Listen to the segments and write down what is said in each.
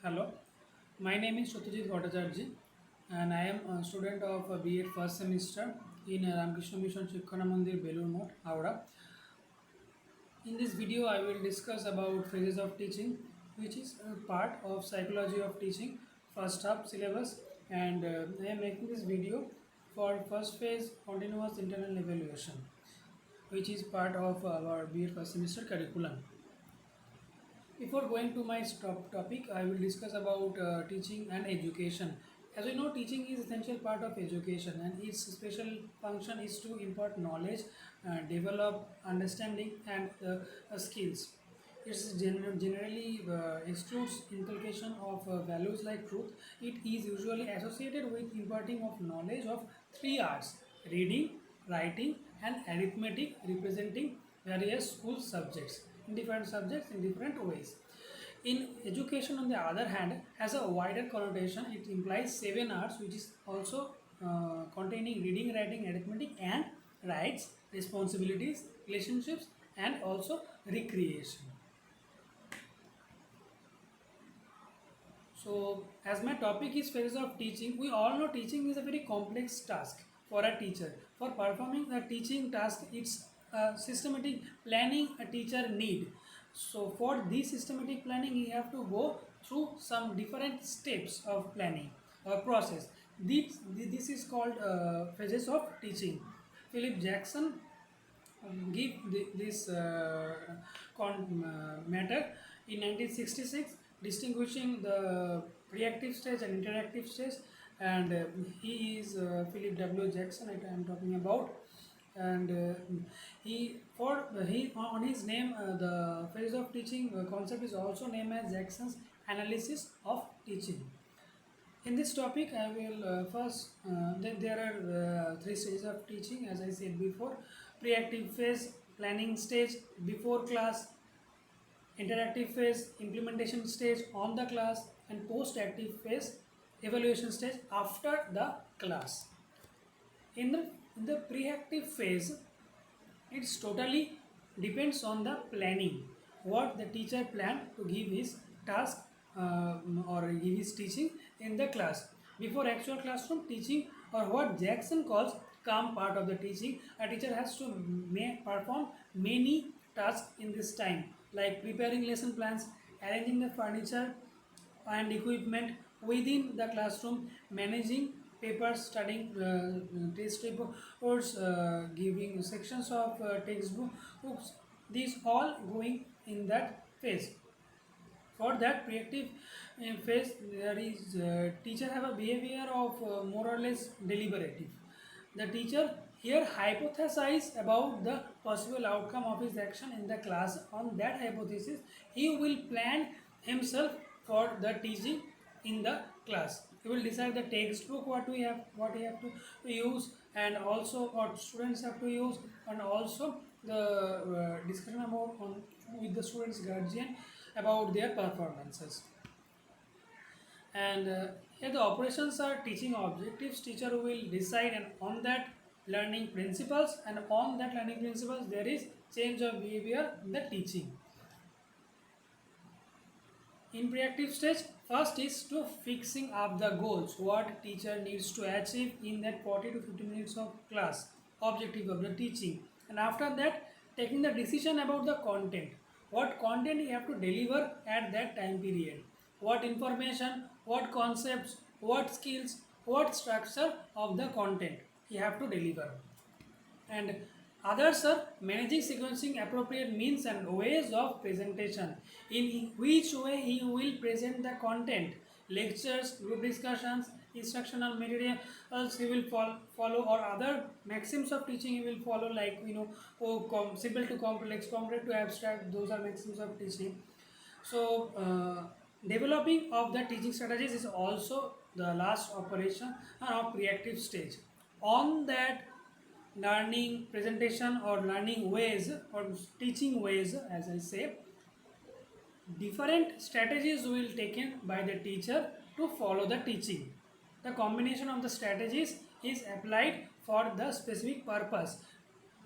Hello, my name is Satyajit Bhattacharjee and I am a student of B.Ed first semester in Ramakrishna Mission Shikkana Mandir, Belur Mode, Howrah. In this video, I will discuss about phases of teaching, which is a part of psychology of teaching, first half syllabus, and I am making this video for first phase continuous internal evaluation, which is part of our B.Ed first semester curriculum. Before going to my topic, I will discuss about teaching and education. As we know, teaching is essential part of education, and its special function is to impart knowledge, develop understanding and skills. It generally excludes inculcation of values like truth. It is usually associated with imparting of knowledge of three arts: reading, writing, and arithmetic, representing various school subjects in different ways. In education, on the other hand, has a wider connotation. It implies seven arts, which is also containing reading, writing, arithmetic, and rights, responsibilities, relationships, and also recreation. So, as my topic is phases of teaching, we all know teaching is a very complex task for a teacher. For performing a teaching task, it's a systematic planning a teacher need. So, for this systematic planning, you have to go through some different steps of planning or process. This is called phases of teaching. Philip Jackson give this matter in 1966, distinguishing the reactive stage and interactive stage, and he is Philip W. Jackson I am talking about, and he on his name the phase of teaching concept is also named as Jackson's analysis of teaching. In this topic, I will first, there are three stages of teaching, as I said before: pre-active phase, planning stage, before class; interactive phase, implementation stage on the class; and post-active phase, evaluation stage after the class. In the pre-active phase, it's totally depends on the planning, what the teacher planned to give his task or give his teaching in the class before actual classroom teaching, or what Jackson calls calm part of the teaching. A teacher has to perform many tasks in this time, like preparing lesson plans, arranging the furniture and equipment within the classroom, managing papers, studying test reports, giving sections of textbooks. These all going in that phase. For that reactive phase, there is teacher have a behavior of more or less deliberative. The teacher here hypothesize about the possible outcome of his action in the class. On that hypothesis, he will plan himself for the teaching in the class. He will decide the textbook what he have to use, and also what students have to use, and also the discussion about with the students' guardian about their performances. And here the operations are teaching objectives. Teacher will decide, and on that learning principles, and on that learning principles there is change of behavior in the teaching. In reactive stage, first is to fixing up the goals, what teacher needs to achieve in that 40 to 50 minutes of class, objective of the teaching. And after that, taking the decision about the content, what content you have to deliver at that time period, what information, what concepts, what skills, what structure of the content you have to deliver. And others are managing sequencing appropriate means and ways of presentation, in which way he will present the content, lectures, group discussions, instructional materials he will follow, or other maxims of teaching he will follow, like simple to complex, concrete to abstract. Those are maxims of teaching. So developing of the teaching strategies is also the last operation of reactive stage. On that learning presentation or learning ways or teaching ways, as I say, different strategies will taken by the teacher to follow the teaching. The combination of the strategies is applied for the specific purpose.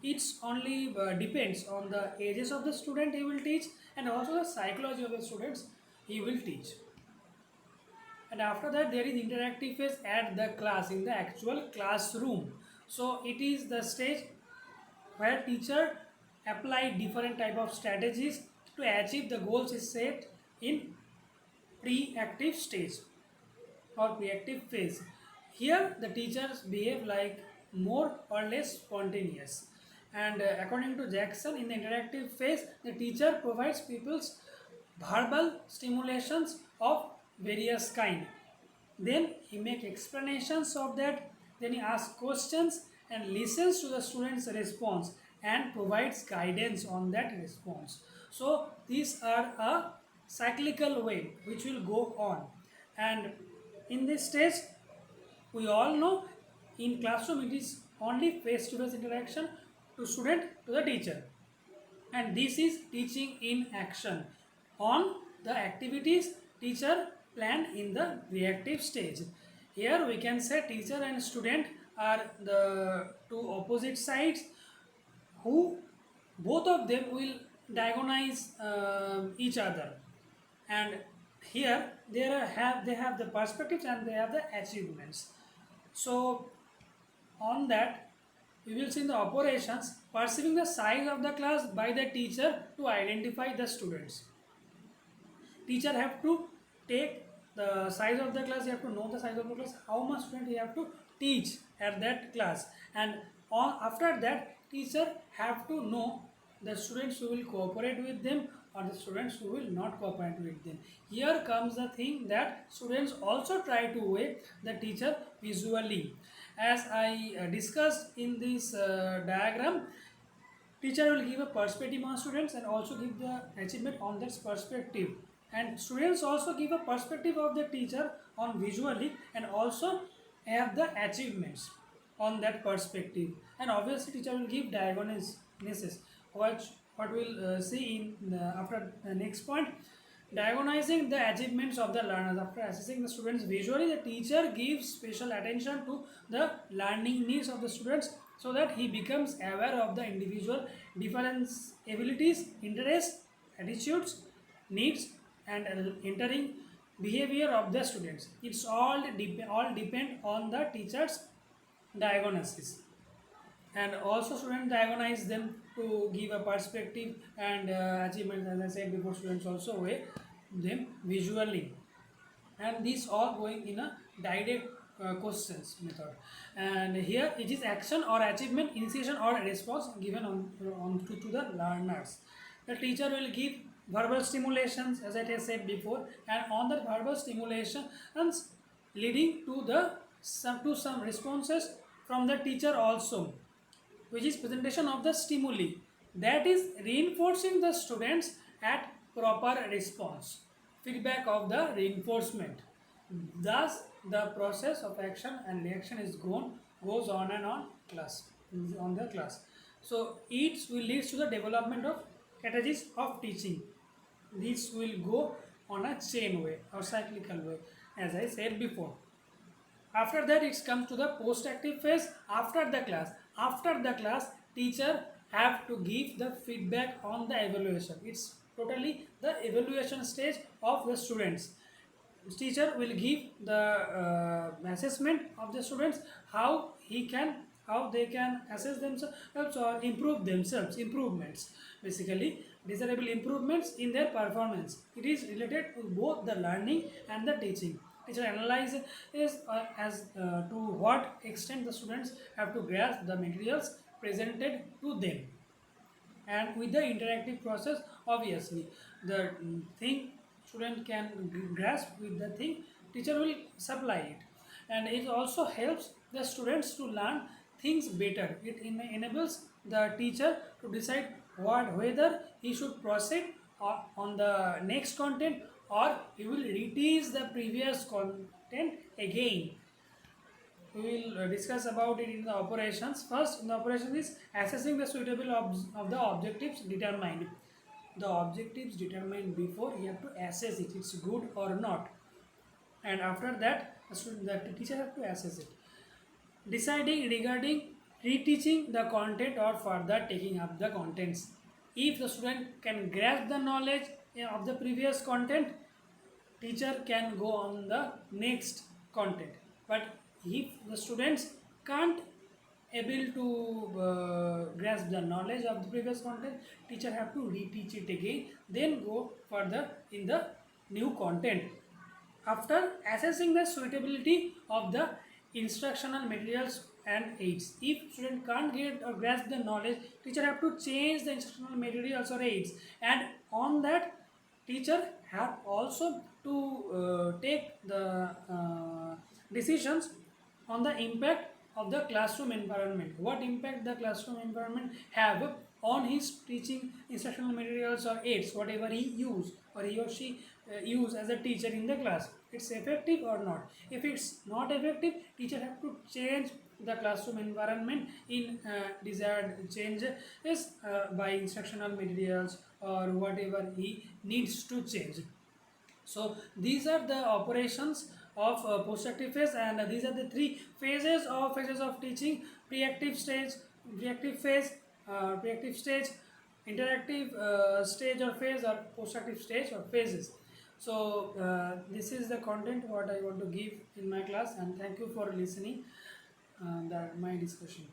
It's only depends on the ages of the student he will teach, and also the psychology of the students he will teach. And after that there is interactive phase at the class, in the actual classroom. So it is the stage where teacher apply different type of strategies to achieve the goals is set in pre-active stage or pre-active phase. Here the teachers behave like more or less spontaneous. And according to Jackson, in the interactive phase, the teacher provides people's verbal stimulations of various kind. Then he make explanations of that. Then he asks questions and listens to the students' response and provides guidance on that response. So these are a cyclical way which will go on. And in this stage, we all know in classroom it is only face-to-face interaction to student to the teacher, and this is teaching in action on the activities teacher planned in the reactive stage. Here we can say teacher and student are the two opposite sides who both of them will diagonalize each other. And here they have the perspectives and they have the achievements. So on that, we will see in the operations perceiving the size of the class by the teacher to identify the students. Teacher have to take the size of the class, you have to know the size of the class, how much student you have to teach at that class, and after that teacher have to know the students who will cooperate with them or the students who will not cooperate with them. Here comes the thing that students also try to weigh the teacher visually. As I discussed in this diagram, teacher will give a perspective on students and also give the achievement on that perspective, and students also give a perspective of the teacher on visually and also have the achievements on that perspective. And obviously teacher will give diagnosis, what we'll see in after the next point. Diagnosing the achievements of the learners. After assessing the students visually, the teacher gives special attention to the learning needs of the students so that he becomes aware of the individual different abilities, interests, attitudes, needs, and entering behavior of the students. It's all depend on the teacher's diagnosis. And also students diagnose them to give a perspective and achievements. As I said before, students also weigh them visually, and these all going in a direct questions method. And here it is action or achievement, initiation or response given to the learners. The teacher will give verbal stimulations, as I said before, and on the verbal stimulations leading to the some responses from the teacher also, which is presentation of the stimuli that is reinforcing the students at proper response, feedback of the reinforcement. Thus the process of action and reaction goes on and on the class. So it will lead to the development of strategies of teaching. This will go on a chain way or cyclical way, as I said before. After that it comes to the post-active phase. After the class teacher have to give the feedback on the evaluation. It's totally the evaluation stage of the students. Teacher will give the assessment of the students, how they can assess themselves or improve themselves, improvements, basically desirable improvements in their performance. It is related to both the learning and the teaching. Teacher analyzes to what extent the students have to grasp the materials presented to them. And with the interactive process, obviously the thing student can grasp with the thing, teacher will supply it. And it also helps the students to learn things better. It enables the teacher to decide whether he should proceed on the next content or he will reteach the previous content again. We will discuss about it in the operations. First in the operations is assessing the suitable of the objectives determined. The objectives determined before, you have to assess it, it's good or not, and after that the teacher have to assess it. Deciding regarding reteaching the content or further taking up the contents. If the student can grasp the knowledge of the previous content, teacher can go on the next content. But if the students can't able to grasp the knowledge of the previous content, teacher have to reteach it again, then go further in the new content. After assessing the suitability of the instructional materials and aids, if student can't get or grasp the knowledge, teacher have to change the instructional materials or aids, and on that teacher have also to take the decisions on the impact of the classroom environment. What impact the classroom environment have on his teaching instructional materials or aids, whatever he use or he or she use as a teacher in the class. It's effective or not. If it's not effective, teacher have to change the classroom environment in desired changes by instructional materials or whatever he needs to change. So these are the operations of post-active phase, and these are the three phases of teaching: pre-active stage, reactive phase, pre-active stage, interactive stage or phase, or post-active stage or phases. So this is the content what I want to give in my class, and thank you for listening my discussion.